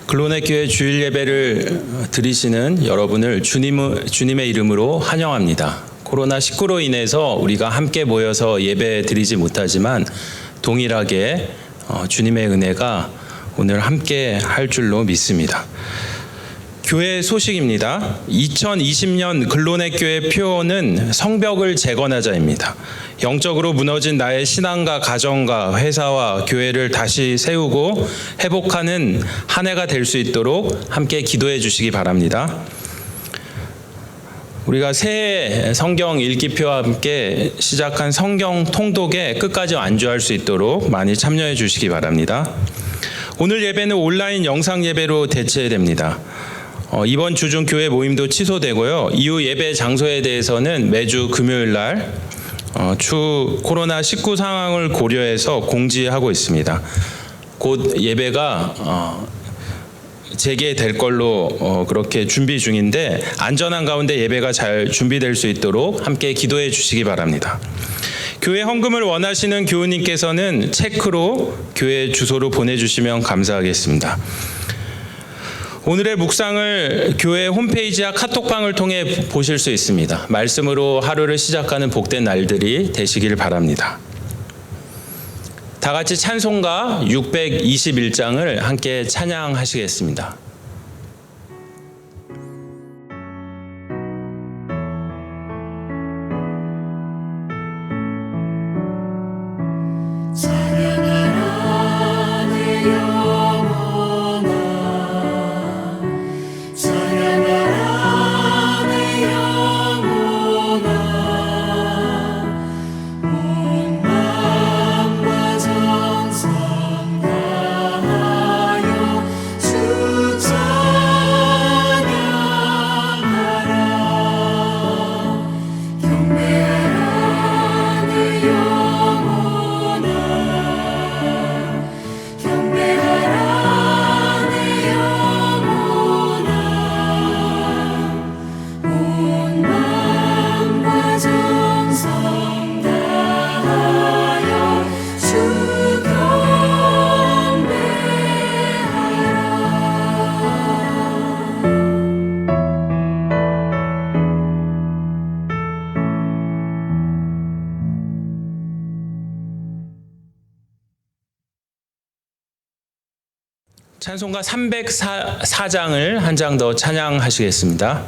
글로넷교회 주일 예배를 드리시는 여러분을 주님의 이름으로 환영합니다. 코로나19로 인해서 우리가 함께 모여서 예배 드리지 못하지만 동일하게 주님의 은혜가 오늘 함께 할 줄로 믿습니다. 교회 소식입니다. 2020년 글로넷교회 표어는 성벽을 재건하자입니다. 영적으로 무너진 나의 신앙과 가정과 회사와 교회를 다시 세우고 회복하는 한 해가 될 수 있도록 함께 기도해 주시기 바랍니다. 우리가 새해 성경 읽기표와 함께 시작한 성경 통독에 끝까지 완주할 수 있도록 많이 참여해 주시기 바랍니다. 오늘 예배는 온라인 영상 예배로 대체됩니다. 이번 주 중 교회 모임도 취소되고요. 이후 예배 장소에 대해서는 매주 금요일 날 코로나19 상황을 고려해서 공지하고 있습니다. 곧 예배가 재개될 걸로 그렇게 준비 중인데 안전한 가운데 예배가 잘 준비될 수 있도록 함께 기도해 주시기 바랍니다. 교회 헌금을 원하시는 교우님께서는 체크로 교회 주소로 보내주시면 감사하겠습니다. 오늘의 묵상을 교회 홈페이지와 카톡방을 통해 보실 수 있습니다. 말씀으로 하루를 시작하는 복된 날들이 되시길 바랍니다. 다 같이 찬송가 621장을 함께 찬양하시겠습니다. 찬송가 304장을 한 장 더 찬양하시겠습니다.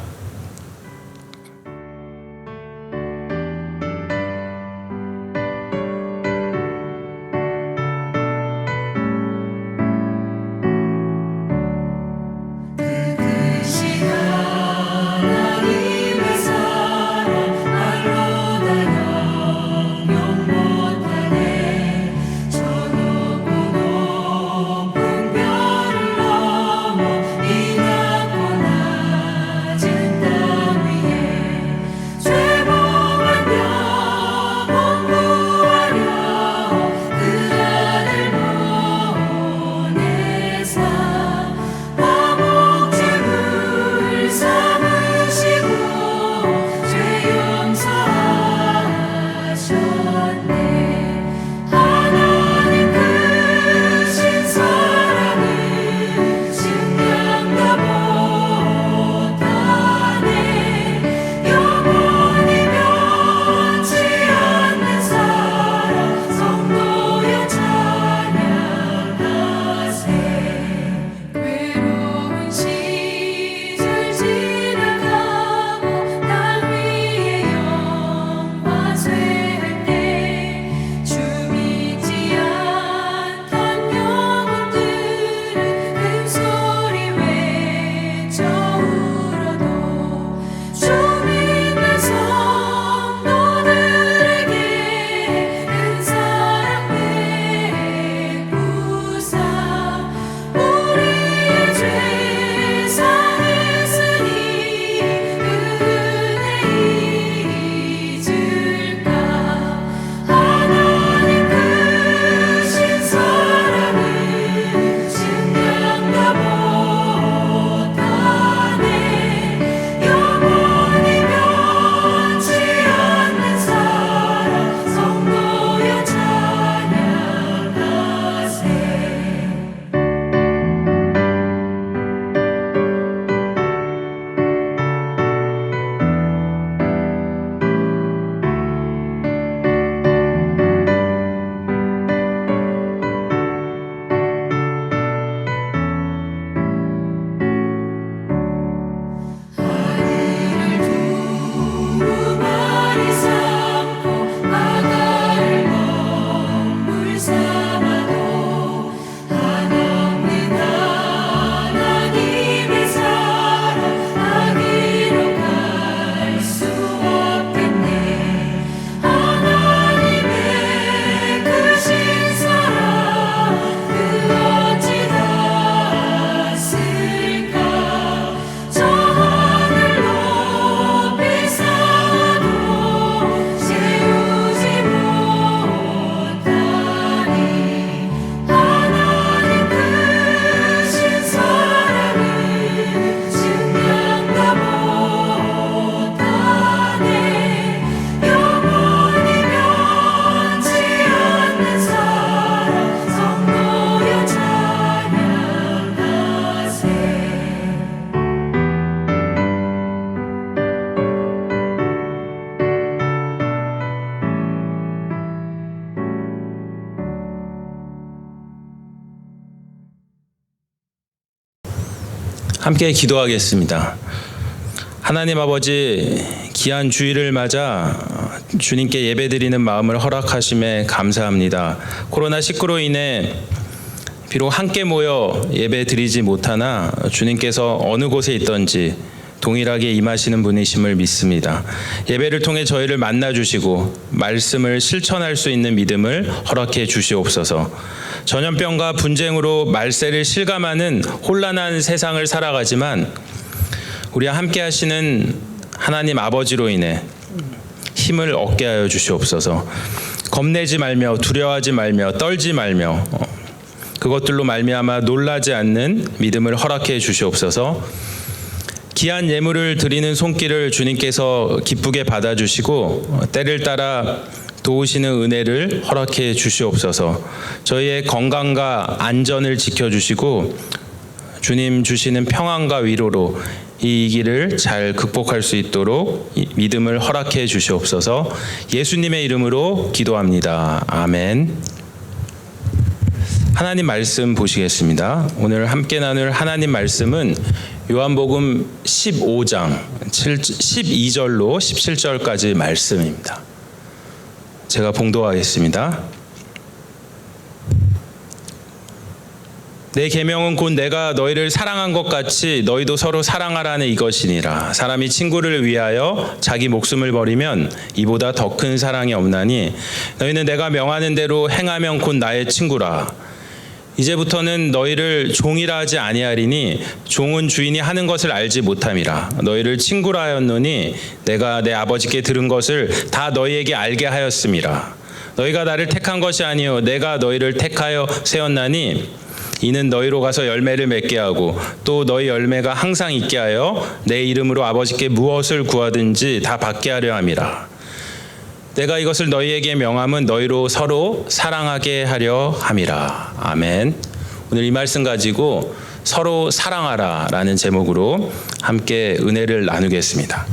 진 함께 기도하겠습니다. 하나님 아버지, 귀한 주일을 맞아 주님께 예배드리는 마음을 허락하심에 감사합니다. 코로나19로 인해 비록 함께 모여 예배드리지 못하나 주님께서 어느 곳에 있든지 동일하게 임하시는 분이심을 믿습니다. 예배를 통해 저희를 만나주시고 말씀을 실천할 수 있는 믿음을 허락해 주시옵소서. 전염병과 분쟁으로 말세를 실감하는 혼란한 세상을 살아가지만 우리와 함께 하시는 하나님 아버지로 인해 힘을 얻게 하여 주시옵소서. 겁내지 말며 두려워하지 말며 떨지 말며 그것들로 말미암아 놀라지 않는 믿음을 허락해 주시옵소서. 귀한 예물을 드리는 손길을 주님께서 기쁘게 받아주시고 때를 따라 도우시는 은혜를 허락해 주시옵소서. 저희의 건강과 안전을 지켜주시고 주님 주시는 평안과 위로로 이 위기를 잘 극복할 수 있도록 믿음을 허락해 주시옵소서. 예수님의 이름으로 기도합니다. 아멘. 하나님 말씀 보시겠습니다. 오늘 함께 나눌 하나님 말씀은 요한복음 15장 12절로 17절까지 말씀입니다. 제가 봉독하겠습니다. 내 계명은 곧 내가 너희를 사랑한 것 같이 너희도 서로 사랑하라는 이것이니라. 사람이 친구를 위하여 자기 목숨을 버리면 이보다 더 큰 사랑이 없나니 너희는 내가 명하는 대로 행하면 곧 나의 친구라. 이제부터는 너희를 종이라 하지 아니하리니 종은 주인이 하는 것을 알지 못함이라. 너희를 친구라 하였노니 내가 내 아버지께 들은 것을 다 너희에게 알게 하였음이라. 너희가 나를 택한 것이 아니요 내가 너희를 택하여 세웠나니 이는 너희로 가서 열매를 맺게 하고 또 너희 열매가 항상 있게 하여 내 이름으로 아버지께 무엇을 구하든지 다 받게 하려 함이라. 내가 이것을 너희에게 명함은 너희로 서로 사랑하게 하려 함이라. 아멘. 오늘 이 말씀 가지고 서로 사랑하라 라는 제목으로 함께 은혜를 나누겠습니다.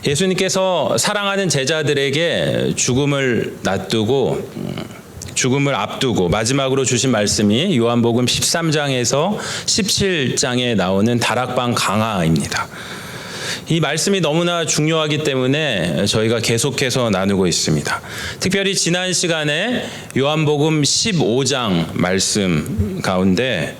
예수님께서 사랑하는 제자들에게 죽음을 앞두고 마지막으로 주신 말씀이 요한복음 13장에서 17장에 나오는 다락방 강화입니다. 이 말씀이 너무나 중요하기 때문에 저희가 계속해서 나누고 있습니다. 특별히 지난 시간에 요한복음 15장 말씀 가운데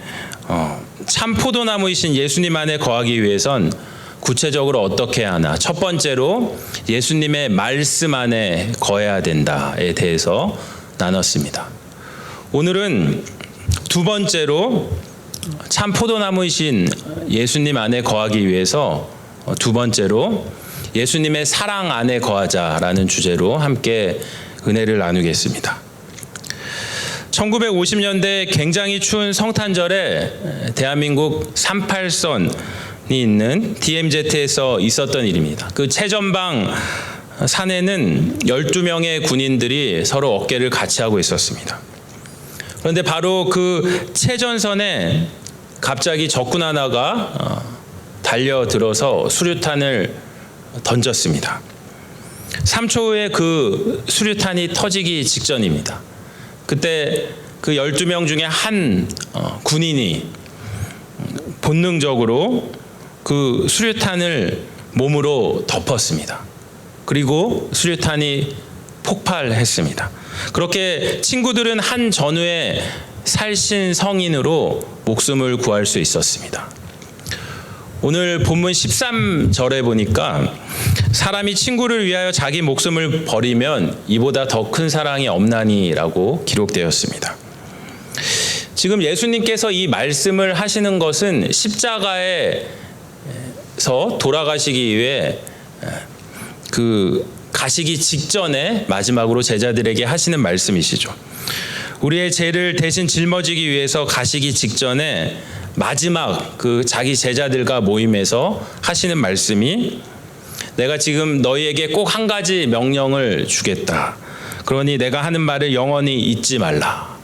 참 포도나무이신 예수님 안에 거하기 위해선 구체적으로 어떻게 하나, 첫 번째로 예수님의 말씀 안에 거해야 된다에 대해서 나눴습니다. 오늘은 두 번째로 참 포도나무이신 예수님 안에 거하기 위해서 두 번째로 예수님의 사랑 안에 거하자라는 주제로 함께 은혜를 나누겠습니다. 1950년대 굉장히 추운 성탄절에 대한민국 38선이 있는 DMZ에서 있었던 일입니다. 그 최전방 산에는 12명의 군인들이 서로 어깨를 같이 하고 있었습니다. 그런데 바로 그 최전선에 갑자기 적군 하나가 달려들어서 수류탄을 던졌습니다. 3초 후에 그 수류탄이 터지기 직전입니다. 그때 그 12명 중에 한 군인이 본능적으로 그 수류탄을 몸으로 덮었습니다. 그리고 수류탄이 폭발했습니다. 그렇게 친구들은 한 전후에 살신 성인으로 목숨을 구할 수 있었습니다. 오늘 본문 13절에 보니까 사람이 친구를 위하여 자기 목숨을 버리면 이보다 더 큰 사랑이 없나니라고 기록되었습니다. 지금 예수님께서 이 말씀을 하시는 것은 십자가에서 돌아가시기 위해 가시기 직전에 마지막으로 제자들에게 하시는 말씀이시죠. 우리의 죄를 대신 짊어지기 위해서 가시기 직전에 마지막 자기 제자들과 모임에서 하시는 말씀이 내가 지금 너희에게 꼭 한 가지 명령을 주겠다. 그러니 내가 하는 말을 영원히 잊지 말라.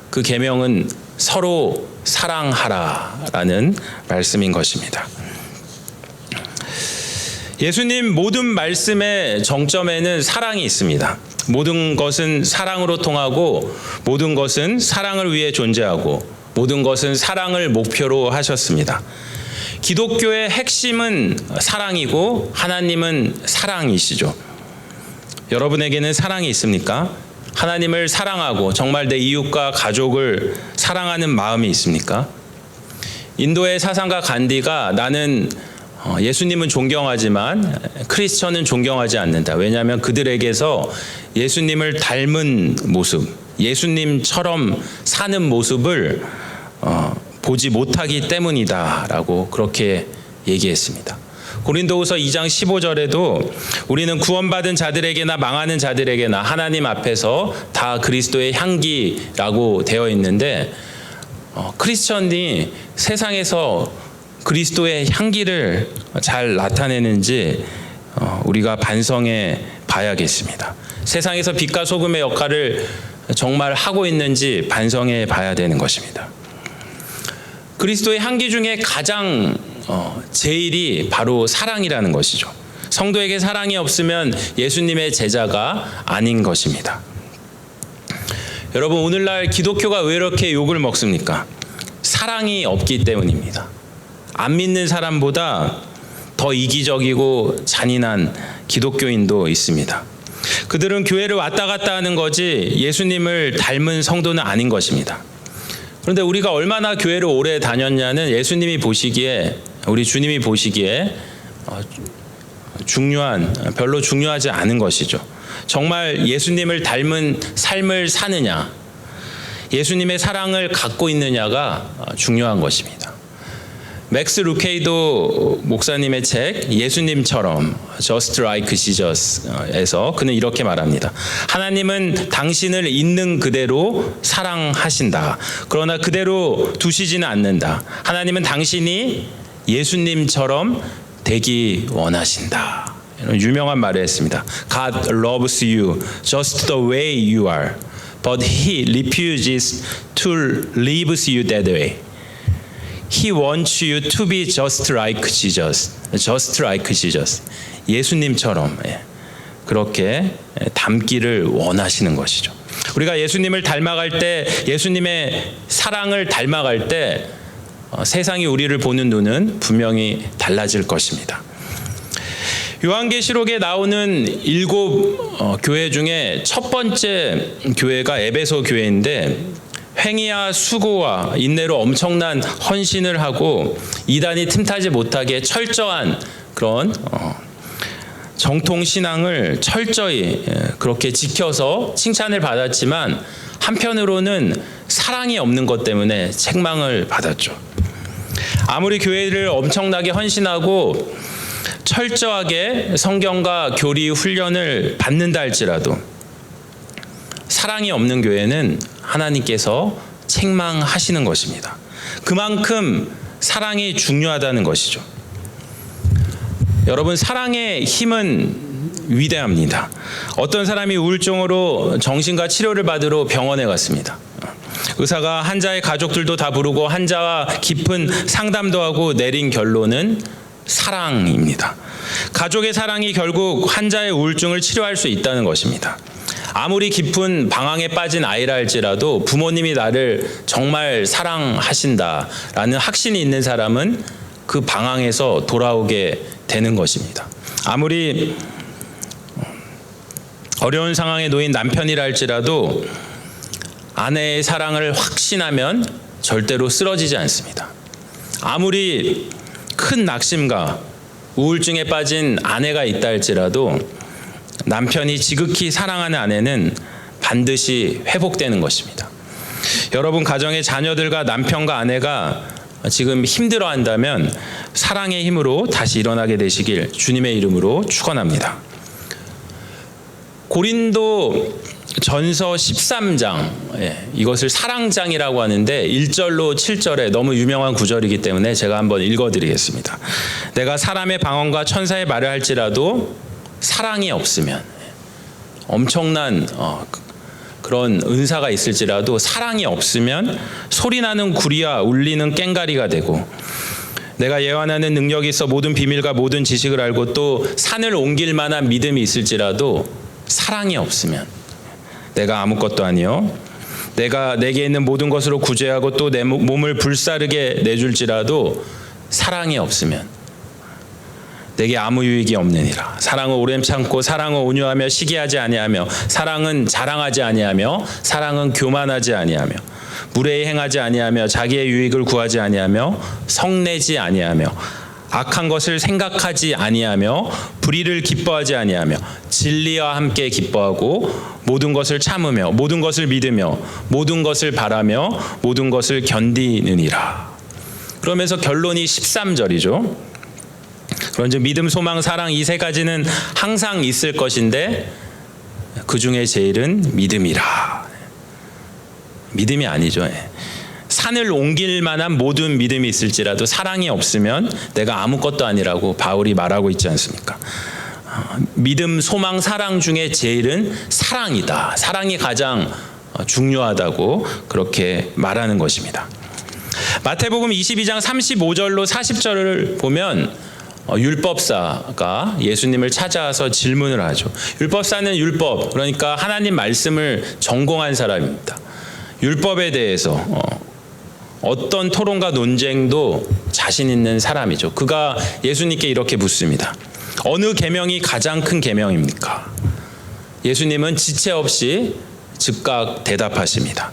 그 계명은 서로 사랑하라라는 말씀인 것입니다. 예수님 모든 말씀의 정점에는 사랑이 있습니다. 모든 것은 사랑으로 통하고 모든 것은 사랑을 위해 존재하고 모든 것은 사랑을 목표로 하셨습니다. 기독교의 핵심은 사랑이고 하나님은 사랑이시죠. 여러분에게는 사랑이 있습니까? 하나님을 사랑하고 정말 내 이웃과 가족을 사랑하는 마음이 있습니까? 인도의 사상가 간디가 나는 예수님은 존경하지만 크리스천은 존경하지 않는다. 왜냐하면 그들에게서 예수님을 닮은 모습, 예수님처럼 사는 모습을 보지 못하기 때문이다라고 그렇게 얘기했습니다. 고린도후서 2장 15절에도 우리는 구원받은 자들에게나 망하는 자들에게나 하나님 앞에서 다 그리스도의 향기라고 되어 있는데 크리스천이 세상에서 그리스도의 향기를 잘 나타내는지 우리가 반성해 봐야겠습니다. 세상에서 빛과 소금의 역할을 정말 하고 있는지 반성해 봐야 되는 것입니다. 그리스도의 향기 중에 가장 제일이 바로 사랑이라는 것이죠. 성도에게 사랑이 없으면 예수님의 제자가 아닌 것입니다. 여러분, 오늘날 기독교가 왜 이렇게 욕을 먹습니까? 사랑이 없기 때문입니다. 안 믿는 사람보다 더 이기적이고 잔인한 기독교인도 있습니다. 그들은 교회를 왔다 갔다 하는 거지 예수님을 닮은 성도는 아닌 것입니다. 그런데 우리가 얼마나 교회를 오래 다녔냐는 예수님이 보시기에, 우리 주님이 보시기에 별로 중요하지 않은 것이죠. 정말 예수님을 닮은 삶을 사느냐, 예수님의 사랑을 갖고 있느냐가 중요한 것입니다. 맥스 루케이도 목사님의 책 예수님처럼 Just Like Jesus에서 그는 이렇게 말합니다. 하나님은 당신을 있는 그대로 사랑하신다. 그러나 그대로 두시지는 않는다. 하나님은 당신이 예수님처럼 되기 원하신다. 이런 유명한 말을 했습니다. God loves you just the way you are, but He refuses to leave you that way. He wants you to be just like Jesus. Just like Jesus. 예수님처럼 그렇게 닮기를 원하시는 것이죠. 우리가 예수님을 닮아갈 때, 예수님의 사랑을 닮아갈 때 세상이 우리를 보는 눈은 분명히 달라질 것입니다. 요한계시록에 나오는 7 교회 중에 첫 번째 교회가 에베소 교회인데 행위와 수고와 인내로 엄청난 헌신을 하고 이단이 틈타지 못하게 철저한 그런 정통 신앙을 철저히 그렇게 지켜서 칭찬을 받았지만 한편으로는 사랑이 없는 것 때문에 책망을 받았죠. 아무리 교회를 엄청나게 헌신하고 철저하게 성경과 교리 훈련을 받는다 할지라도 사랑이 없는 교회는 하나님께서 책망하시는 것입니다. 그만큼 사랑이 중요하다는 것이죠. 여러분, 사랑의 힘은 위대합니다. 어떤 사람이 우울증으로 정신과 치료를 받으러 병원에 갔습니다. 의사가 환자의 가족들도 다 부르고 환자와 깊은 상담도 하고 내린 결론은 사랑입니다. 가족의 사랑이 결국 환자의 우울증을 치료할 수 있다는 것입니다. 아무리 깊은 방황에 빠진 아이라 할지라도 부모님이 나를 정말 사랑하신다라는 확신이 있는 사람은 그 방황에서 돌아오게 되는 것입니다. 아무리 어려운 상황에 놓인 남편이라 할지라도 아내의 사랑을 확신하면 절대로 쓰러지지 않습니다. 아무리 큰 낙심과 우울증에 빠진 아내가 있다 할지라도 남편이 지극히 사랑하는 아내는 반드시 회복되는 것입니다. 여러분 가정의 자녀들과 남편과 아내가 지금 힘들어한다면 사랑의 힘으로 다시 일어나게 되시길 주님의 이름으로 축원합니다. 고린도 전서 13장, 이것을 사랑장이라고 하는데 1절로 7절에 너무 유명한 구절이기 때문에 제가 한번 읽어드리겠습니다. 내가 사람의 방언과 천사의 말을 할지라도 사랑이 없으면, 엄청난 그런 은사가 있을지라도 사랑이 없으면 소리나는 구리와 울리는 꽹가리가 되고, 내가 예언하는 능력이 있어 모든 비밀과 모든 지식을 알고 또 산을 옮길 만한 믿음이 있을지라도 사랑이 없으면 내가 아무것도 아니요 내가 내게 있는 모든 것으로 구제하고 또 내 몸을 불사르게 내줄지라도 사랑이 없으면 내게 아무 유익이 없느니라. 사랑은 오래 참고 사랑은 온유하며 시기하지 아니하며 사랑은 자랑하지 아니하며 사랑은 교만하지 아니하며 무례히 행하지 아니하며 자기의 유익을 구하지 아니하며 성내지 아니하며 악한 것을 생각하지 아니하며 불의를 기뻐하지 아니하며 진리와 함께 기뻐하고 모든 것을 참으며 모든 것을 믿으며 모든 것을 바라며 모든 것을 견디느니라. 그러면서 결론이 13절이죠. 그런즉 믿음, 소망, 사랑 이 세 가지는 항상 있을 것인데 그 중에 제일은 믿음이라. 믿음이 아니죠. 산을 옮길 만한 모든 믿음이 있을지라도 사랑이 없으면 내가 아무것도 아니라고 바울이 말하고 있지 않습니까? 믿음, 소망, 사랑 중에 제일은 사랑이다. 사랑이 가장 중요하다고 그렇게 말하는 것입니다. 마태복음 22장 35절로 40절을 보면 율법사가 예수님을 찾아와서 질문을 하죠. 율법사는 율법, 그러니까 하나님 말씀을 전공한 사람입니다. 율법에 대해서 어떤 토론과 논쟁도 자신 있는 사람이죠. 그가 예수님께 이렇게 묻습니다. 어느 계명이 가장 큰 계명입니까? 예수님은 지체 없이 즉각 대답하십니다.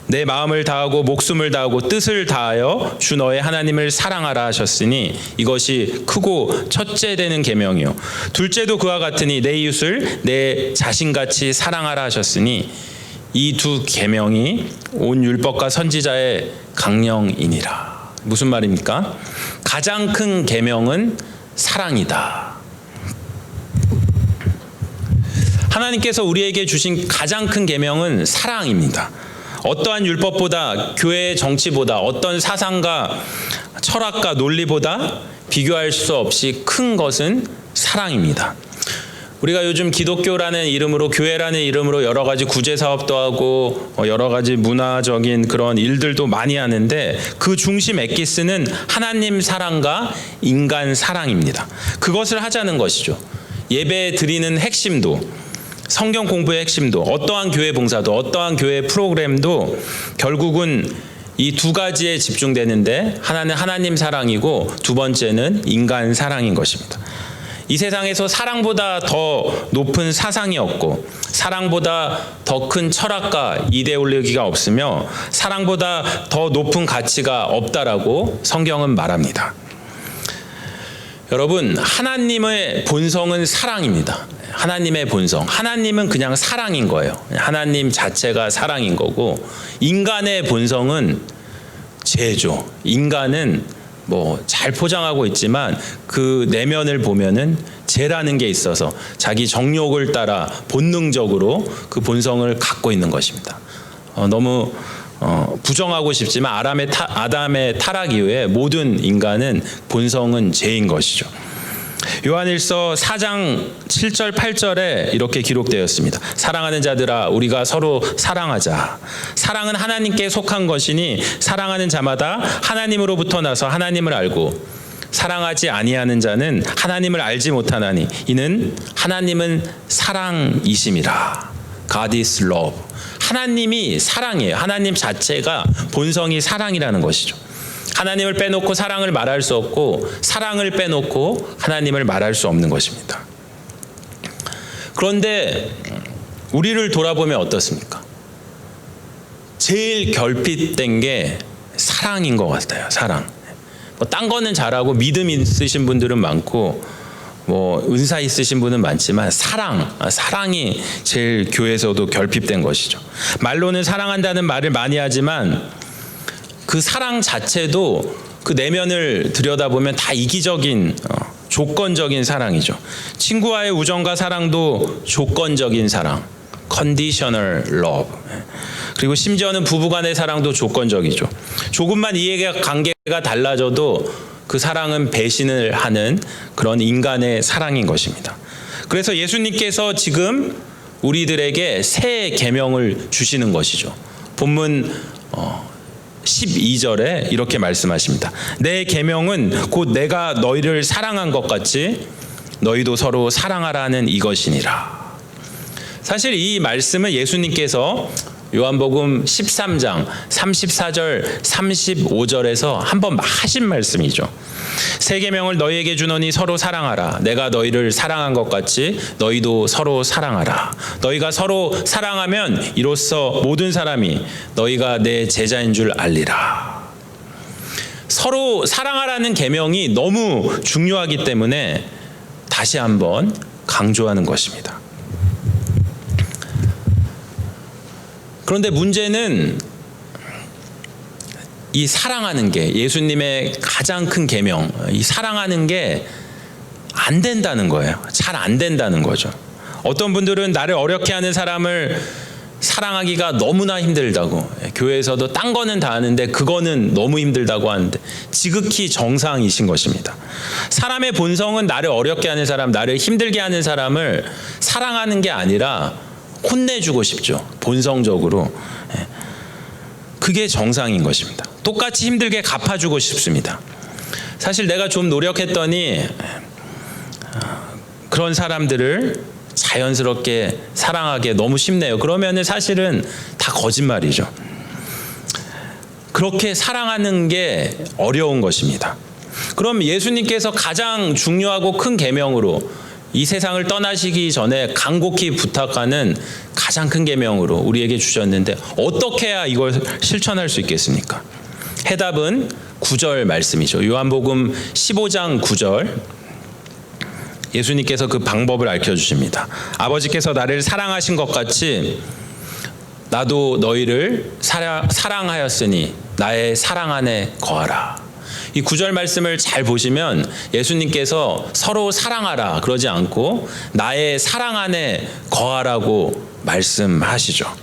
내 마음을 다하고 목숨을 다하고 뜻을 다하여 주 너의 하나님을 사랑하라 하셨으니 이것이 크고 첫째 되는 계명이요 둘째도 그와 같으니 내 이웃을 내 자신같이 사랑하라 하셨으니 이 두 계명이 온 율법과 선지자의 강령이니라. 무슨 말입니까? 가장 큰 계명은 사랑이다. 하나님께서 우리에게 주신 가장 큰 계명은 사랑입니다. 어떠한 율법보다 교회의 정치보다 어떤 사상과 철학과 논리보다 비교할 수 없이 큰 것은 사랑입니다. 우리가 요즘 기독교라는 이름으로 교회라는 이름으로 여러 가지 구제 사업도 하고 여러 가지 문화적인 그런 일들도 많이 하는데 그 중심 엑기스는 하나님 사랑과 인간 사랑입니다. 그것을 하자는 것이죠. 예배 드리는 핵심도 성경 공부의 핵심도 어떠한 교회 봉사도 어떠한 교회 프로그램도 결국은 이 두 가지에 집중되는데 하나는 하나님 사랑이고 두 번째는 인간 사랑인 것입니다. 이 세상에서 사랑보다 더 높은 사상이 없고 사랑보다 더 큰 철학과 이데올로기가 없으며 사랑보다 더 높은 가치가 없다라고 성경은 말합니다. 여러분, 하나님의 본성은 사랑입니다. 하나님의 본성. 하나님은 그냥 사랑인 거예요. 하나님 자체가 사랑인 거고 인간의 본성은 죄죠. 인간은 잘 포장하고 있지만 그 내면을 보면은 죄라는 게 있어서 자기 정욕을 따라 본능적으로 그 본성을 갖고 있는 것입니다. 너무 부정하고 싶지만 아담의 타락 이후에 모든 인간은 본성은 죄인 것이죠. 요한일서 4장 7절 8절에 이렇게 기록되었습니다. 사랑하는 자들아 우리가 서로 사랑하자. 사랑은 하나님께 속한 것이니 사랑하는 자마다 하나님으로부터 나서 하나님을 알고 사랑하지 아니하는 자는 하나님을 알지 못하나니 이는 하나님은 사랑이심이라. God is love. 하나님이 사랑이에요. 하나님 자체가 본성이 사랑이라는 것이죠. 하나님을 빼놓고 사랑을 말할 수 없고 사랑을 빼놓고 하나님을 말할 수 없는 것입니다. 그런데 우리를 돌아보면 어떻습니까? 제일 결핍된 게 사랑인 것 같아요. 사랑. 딴 거는 잘하고 믿음 있으신 분들은 많고 은사 있으신 분은 많지만 사랑이 제일 교회에서도 결핍된 것이죠. 말로는 사랑한다는 말을 많이 하지만 그 사랑 자체도 그 내면을 들여다보면 다 이기적인 조건적인 사랑이죠. 친구와의 우정과 사랑도 조건적인 사랑, conditional love. 그리고 심지어는 부부간의 사랑도 조건적이죠. 조금만 이해관계가 달라져도 그 사랑은 배신을 하는 그런 인간의 사랑인 것입니다. 그래서 예수님께서 지금 우리들에게 새 계명을 주시는 것이죠. 본문 12절에 이렇게 말씀하십니다. 내 계명은 곧 내가 너희를 사랑한 것 같이 너희도 서로 사랑하라는 이것이니라. 사실 이 말씀은 예수님께서 요한복음 13장 34절 35절에서 한번 하신 말씀이죠. 새 계명을 너희에게 주노니 서로 사랑하라. 내가 너희를 사랑한 것 같이 너희도 서로 사랑하라. 너희가 서로 사랑하면 이로써 모든 사람이 너희가 내 제자인 줄 알리라. 서로 사랑하라는 계명이 너무 중요하기 때문에 다시 한번 강조하는 것입니다. 그런데 문제는 이 사랑하는 게, 예수님의 가장 큰 계명, 이 사랑하는 게 안 된다는 거예요. 잘 안 된다는 거죠. 어떤 분들은 나를 어렵게 하는 사람을 사랑하기가 너무나 힘들다고, 교회에서도 딴 거는 다 하는데 그거는 너무 힘들다고 하는데 지극히 정상이신 것입니다. 사람의 본성은 나를 어렵게 하는 사람, 나를 힘들게 하는 사람을 사랑하는 게 아니라 혼내주고 싶죠. 본성적으로. 그게 정상인 것입니다. 똑같이 힘들게 갚아주고 싶습니다. 사실 내가 좀 노력했더니 그런 사람들을 자연스럽게 사랑하기 너무 쉽네요. 그러면은 사실은 다 거짓말이죠. 그렇게 사랑하는 게 어려운 것입니다. 그럼 예수님께서 가장 중요하고 큰 계명으로 이 세상을 떠나시기 전에 간곡히 부탁하는 가장 큰 계명으로 우리에게 주셨는데 어떻게 해야 이걸 실천할 수 있겠습니까? 해답은 9절 말씀이죠. 요한복음 15장 9절. 예수님께서 그 방법을 알려주십니다. 아버지께서 나를 사랑하신 것 같이 나도 너희를 사랑하였으니 나의 사랑 안에 거하라. 이 9절 말씀을 잘 보시면 예수님께서 서로 사랑하라 그러지 않고 나의 사랑 안에 거하라고 말씀하시죠.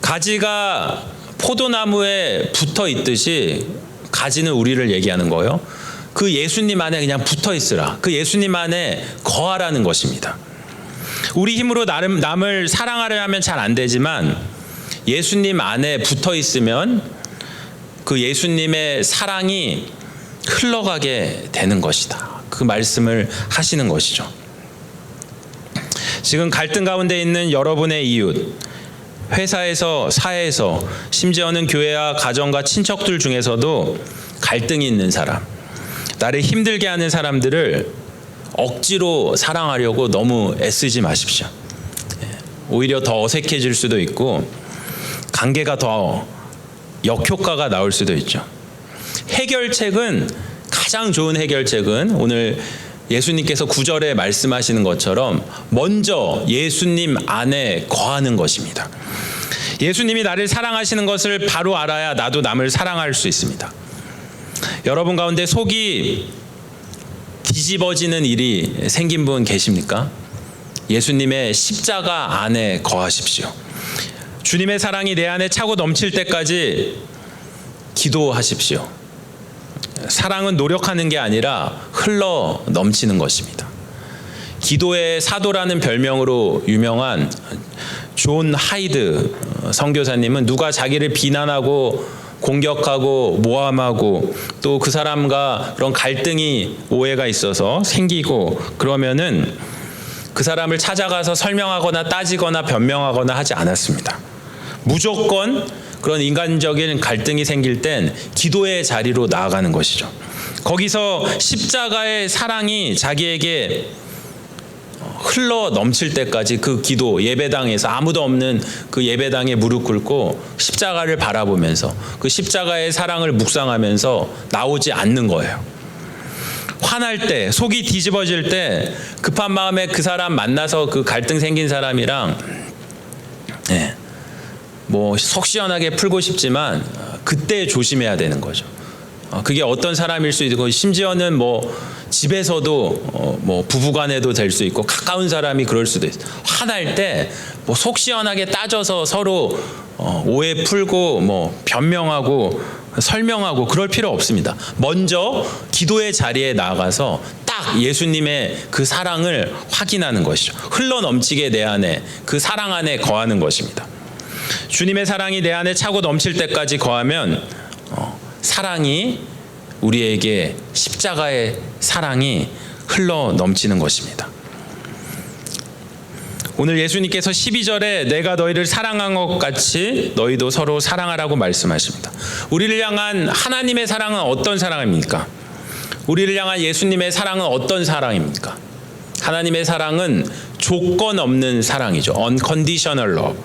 가지가 포도나무에 붙어 있듯이, 가지는 우리를 얘기하는 거예요. 그 예수님 안에 그냥 붙어 있으라. 그 예수님 안에 거하라는 것입니다. 우리 힘으로 남을 사랑하려 하면 잘 안 되지만 예수님 안에 붙어 있으면 그 예수님의 사랑이 흘러가게 되는 것이다. 그 말씀을 하시는 것이죠. 지금 갈등 가운데 있는 여러분의 이웃, 회사에서, 사회에서, 심지어는 교회와 가정과 친척들 중에서도 갈등이 있는 사람, 나를 힘들게 하는 사람들을 억지로 사랑하려고 너무 애쓰지 마십시오. 오히려 더 어색해질 수도 있고 관계가 더 역효과가 나올 수도 있죠. 해결책은, 가장 좋은 해결책은 오늘 예수님께서 9절에 말씀하시는 것처럼 먼저 예수님 안에 거하는 것입니다. 예수님이 나를 사랑하시는 것을 바로 알아야 나도 남을 사랑할 수 있습니다. 여러분 가운데 속이 뒤집어지는 일이 생긴 분 계십니까? 예수님의 십자가 안에 거하십시오. 주님의 사랑이 내 안에 차고 넘칠 때까지 기도하십시오. 사랑은 노력하는 게 아니라 흘러 넘치는 것입니다. 기도의 사도라는 별명으로 유명한 존 하이드 선교사님은 누가 자기를 비난하고 공격하고 모함하고 또 그 사람과 그런 갈등이, 오해가 있어서 생기고 그러면은 그 사람을 찾아가서 설명하거나 따지거나 변명하거나 하지 않았습니다. 무조건 그런 인간적인 갈등이 생길 땐 기도의 자리로 나아가는 것이죠. 거기서 십자가의 사랑이 자기에게 흘러 넘칠 때까지 그 기도, 예배당에서 아무도 없는 그 예배당에 무릎 꿇고 십자가를 바라보면서 그 십자가의 사랑을 묵상하면서 나오지 않는 거예요. 화날 때, 속이 뒤집어질 때, 급한 마음에 그 사람 만나서 그 갈등 생긴 사람이랑 뭐 속 시원하게 풀고 싶지만 그때 조심해야 되는 거죠. 그게 어떤 사람일 수 있고, 심지어는 뭐 집에서도 뭐 부부간에도 될 수 있고 가까운 사람이 그럴 수도 있어요. 화날 때 뭐 속 시원하게 따져서 서로 오해 풀고 뭐 변명하고 설명하고 그럴 필요 없습니다. 먼저 기도의 자리에 나아가서 딱 예수님의 그 사랑을 확인하는 것이죠. 흘러 넘치게 내 안에, 그 사랑 안에 거하는 것입니다. 주님의 사랑이 내 안에 차고 넘칠 때까지 거하면 사랑이, 우리에게 십자가의 사랑이 흘러 넘치는 것입니다. 오늘 예수님께서 12절에 내가 너희를 사랑한 것 같이 너희도 서로 사랑하라고 말씀하십니다. 우리를 향한 하나님의 사랑은 어떤 사랑입니까? 우리를 향한 예수님의 사랑은 어떤 사랑입니까? 하나님의 사랑은 조건 없는 사랑이죠. Unconditional love.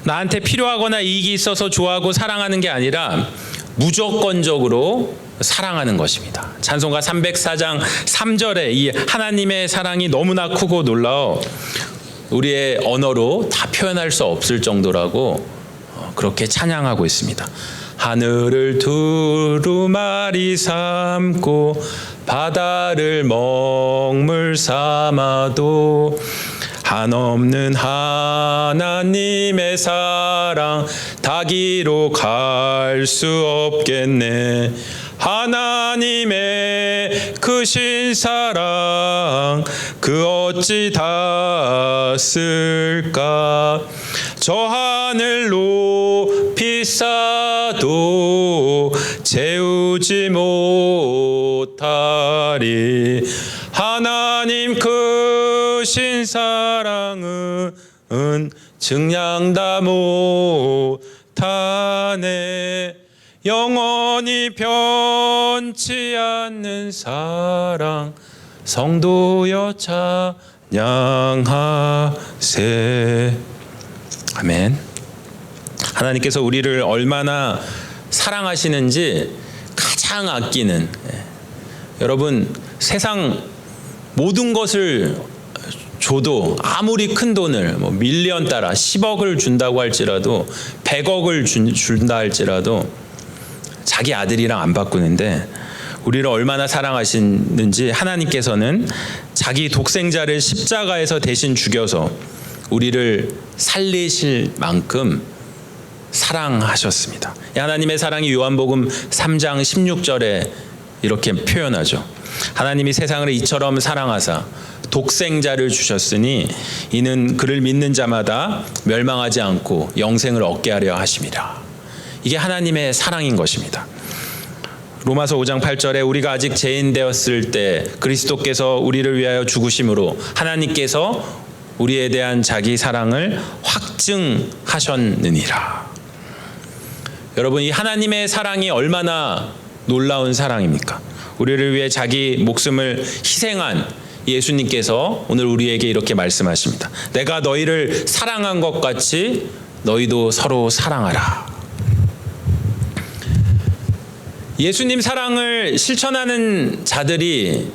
나한테 필요하거나 이익이 있어서 좋아하고 사랑하는 게 아니라 무조건적으로 사랑하는 것입니다. 찬송가 304장 3절에 이 하나님의 사랑이 너무나 크고 놀라워 우리의 언어로 다 표현할 수 없을 정도라고 그렇게 찬양하고 있습니다. 하늘을 두루마리 삼고 바다를 먹물 삼아도 한없는 하나님의 사랑 다기로 갈 수 없겠네. 하나님의 크신 사랑 그 어찌 닿았을까. 저 하늘 높이 쌓아도 채우지 못하리. 하나님 크신 사랑은 증량 다 못하네. 영원히 변치 않는 사랑 성도여 찬양하세. 아멘. 하나님께서 우리를 얼마나 사랑하시는지 가장 아끼는, 여러분 세상 모든 것을 줘도 아무리 큰 돈을 밀리언 달러 10억을 준다고 할지라도 100억을 준다 할지라도 자기 아들이랑 안 바꾸는데 우리를 얼마나 사랑하시는지 하나님께서는 자기 독생자를 십자가에서 대신 죽여서 우리를 살리실 만큼 사랑하셨습니다. 하나님의 사랑이 요한복음 3장 16절에 이렇게 표현하죠. 하나님이 세상을 이처럼 사랑하사 독생자를 주셨으니 이는 그를 믿는 자마다 멸망하지 않고 영생을 얻게 하려 하심이라. 이게 하나님의 사랑인 것입니다. 로마서 5장 8절에 우리가 아직 죄인 되었을 때 그리스도께서 우리를 위하여 죽으심으로 하나님께서 우리에 대한 자기 사랑을 확증하셨느니라. 여러분, 이 하나님의 사랑이 얼마나 놀라운 사랑입니까? 우리를 위해 자기 목숨을 희생한 예수님께서 오늘 우리에게 이렇게 말씀하십니다. 내가 너희를 사랑한 것 같이 너희도 서로 사랑하라. 예수님 사랑을 실천하는 자들이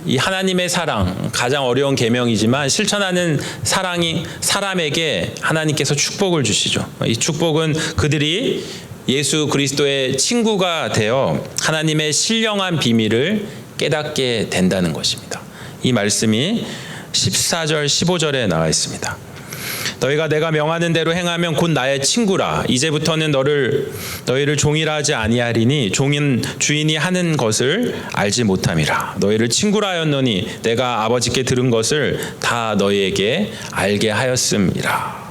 이 하나님의 사랑, 가장 어려운 계명이지만 실천하는 사랑이 사람에게 하나님께서 축복을 주시죠. 이 축복은 그들이 예수 그리스도의 친구가 되어 하나님의 신령한 비밀을 깨닫게 된다는 것입니다. 이 말씀이 14절 15절에 나와 있습니다. 너희가 내가 명하는 대로 행하면 곧 나의 친구라. 이제부터는 너희를 종이라 하지 아니하리니 종인 주인이 하는 것을 알지 못함이라. 너희를 친구라 하였노니 내가 아버지께 들은 것을 다 너희에게 알게 하였음이라.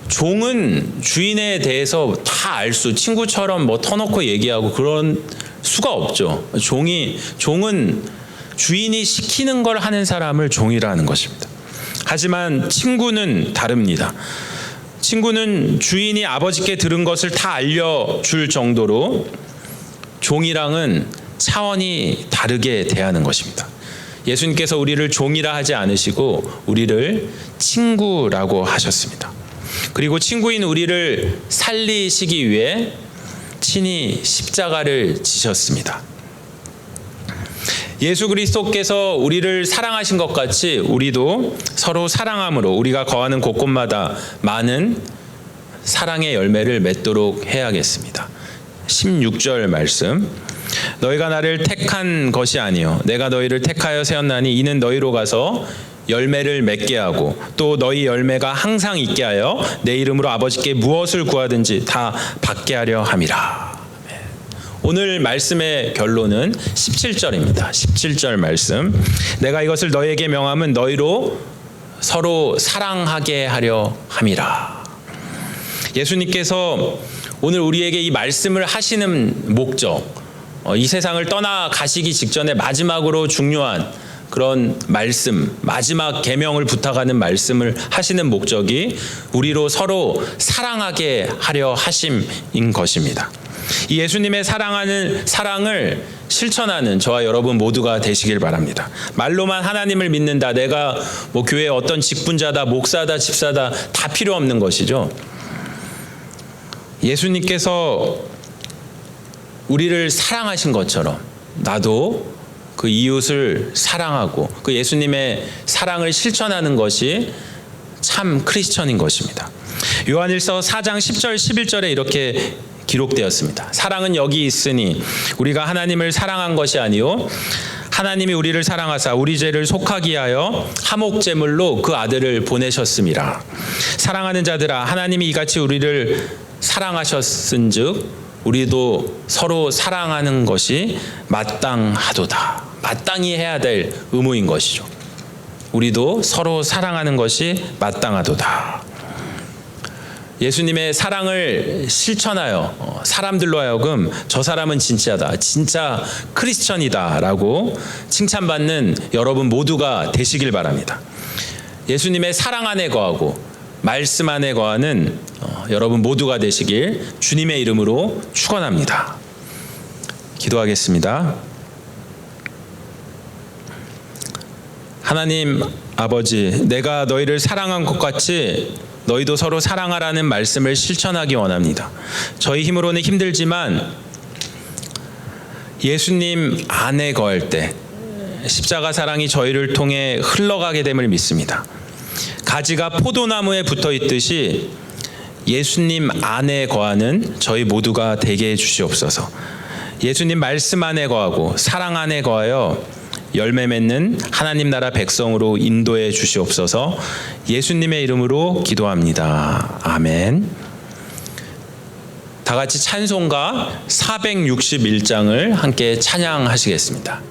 종은 주인에 대해서 다 알 수, 친구처럼 터놓고 얘기하고 그런 수가 없죠. 종은 주인이 시키는 걸 하는 사람을 종이라는 것입니다. 하지만 친구는 다릅니다. 친구는 주인이 아버지께 들은 것을 다 알려줄 정도로 종이랑은 차원이 다르게 대하는 것입니다. 예수님께서 우리를 종이라 하지 않으시고 우리를 친구라고 하셨습니다. 그리고 친구인 우리를 살리시기 위해 친히 십자가를 지셨습니다. 예수 그리스도께서 우리를 사랑하신 것 같이 우리도 서로 사랑함으로 우리가 거하는 곳곳마다 많은 사랑의 열매를 맺도록 해야겠습니다. 16절 말씀. 너희가 나를 택한 것이 아니요 내가 너희를 택하여 세웠나니 이는 너희로 가서 열매를 맺게 하고 또 너희 열매가 항상 있게 하여 내 이름으로 아버지께 무엇을 구하든지 다 받게 하려 함이라. 오늘 말씀의 결론은 17절입니다. 17절 말씀. 내가 이것을 너희에게 명함은 너희로 서로 사랑하게 하려 함이라. 예수님께서 오늘 우리에게 이 말씀을 하시는 목적, 이 세상을 떠나가시기 직전에 마지막으로 중요한 그런 말씀, 마지막 계명을 부탁하는 말씀을 하시는 목적이 우리로 서로 사랑하게 하려 하심인 것입니다. 이 예수님의 사랑을 실천하는 저와 여러분 모두가 되시길 바랍니다. 말로만 하나님을 믿는다, 내가 뭐 교회 어떤 직분자다, 목사다, 집사다 다 필요 없는 것이죠. 예수님께서 우리를 사랑하신 것처럼 나도 그 이웃을 사랑하고 그 예수님의 사랑을 실천하는 것이 참 크리스천인 것입니다. 요한일서 4장 10절 11절에 이렇게 기록되었습니다. 사랑은 여기 있으니 우리가 하나님을 사랑한 것이 아니요 하나님이 우리를 사랑하사 우리 죄를 속하기 위하여 화목제물로 그 아들을 보내셨음이라. 사랑하는 자들아, 하나님이 이같이 우리를 사랑하셨은즉 우리도 서로 사랑하는 것이 마땅하도다. 마땅히 해야 될 의무인 것이죠. 우리도 서로 사랑하는 것이 마땅하도다. 예수님의 사랑을 실천하여 사람들로 하여금 저 사람은 진짜다, 진짜 크리스천이다 라고 칭찬받는 여러분 모두가 되시길 바랍니다. 예수님의 사랑 안에 거하고 말씀 안에 거하는 여러분 모두가 되시길 주님의 이름으로 축원합니다. 기도하겠습니다. 하나님 아버지, 내가 너희를 사랑한 것 같이 너희도 서로 사랑하라는 말씀을 실천하기 원합니다. 저희 힘으로는 힘들지만 예수님 안에 거할 때 십자가 사랑이 저희를 통해 흘러가게 됨을 믿습니다. 가지가 포도나무에 붙어 있듯이 예수님 안에 거하는 저희 모두가 되게 해 주시옵소서. 예수님 말씀 안에 거하고 사랑 안에 거하여 열매 맺는 하나님 나라 백성으로 인도해 주시옵소서. 예수님의 이름으로 기도합니다. 아멘. 다 같이 찬송가 461장을 함께 찬양하시겠습니다.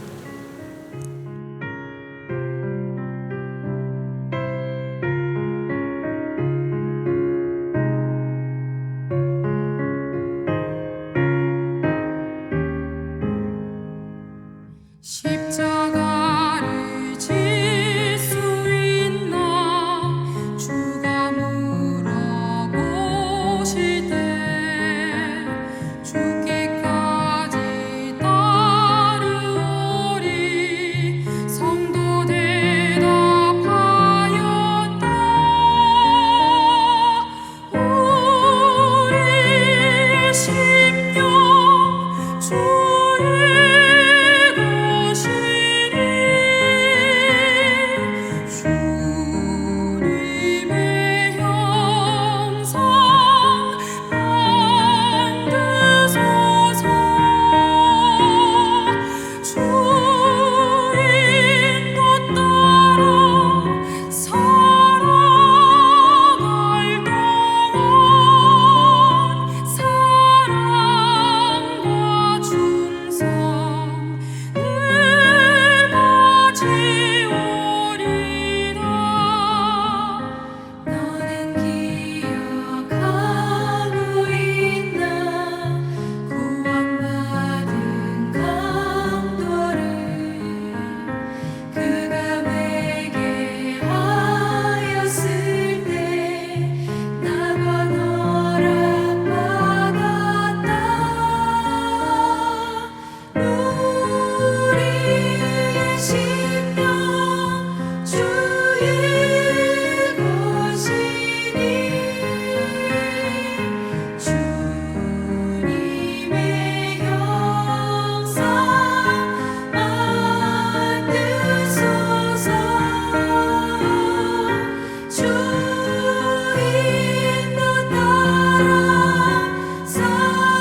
십자가를 질 수 있나 주가 물어보실 때 죽기까지 따르오리 성도 대답하였다. 우리의 심령 주의 주님의 형상 만드소서. 주 인도 따라 살아갈 동안 사랑과 충성 늘 가지오리라. 너는 기억하고 있나 구원받은 강도를 그가 내게 하였을 때 나가 허락받았다. 우리의 심령 주의 것이니 주님의 형상 만드소서. 주 인도 따라 살아갈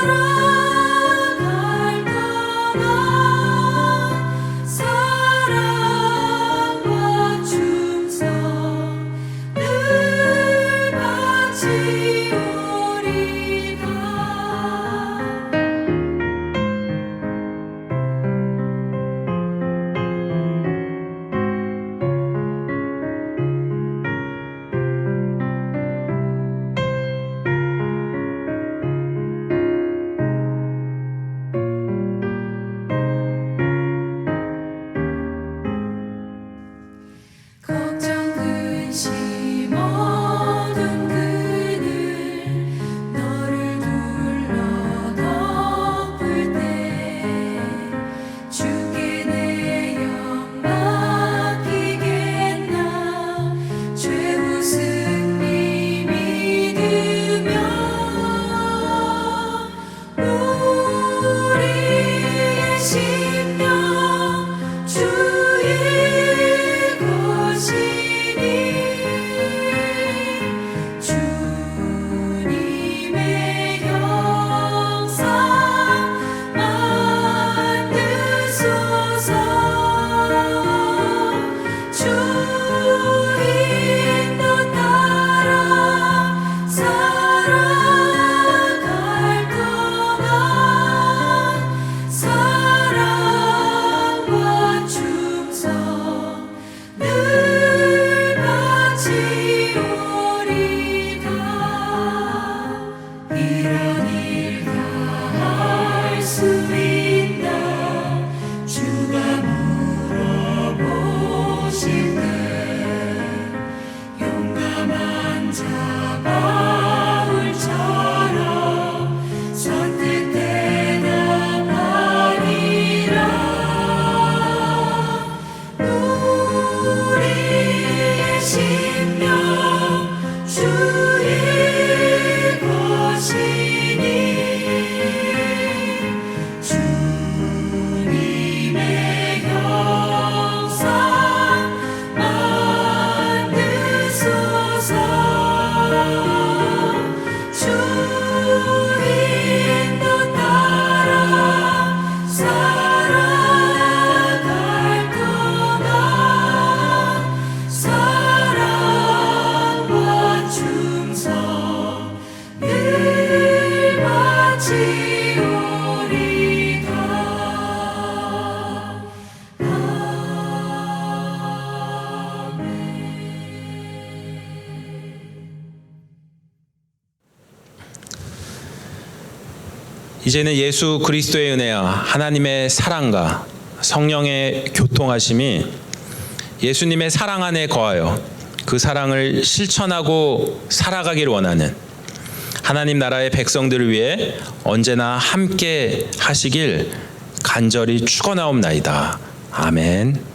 동안 사랑과 충성 늘 바치오리다. 주 인도 따라 살아갈 거다. 사랑과 충성 늘 바치오리다. 이제는 예수 그리스도의 은혜와 하나님의 사랑과 성령의 교통하심이 예수님의 사랑 안에 거하여 그 사랑을 실천하고 살아가길 원하는 하나님 나라의 백성들을 위해 언제나 함께 하시길 간절히 축원하옵나이다. 아멘.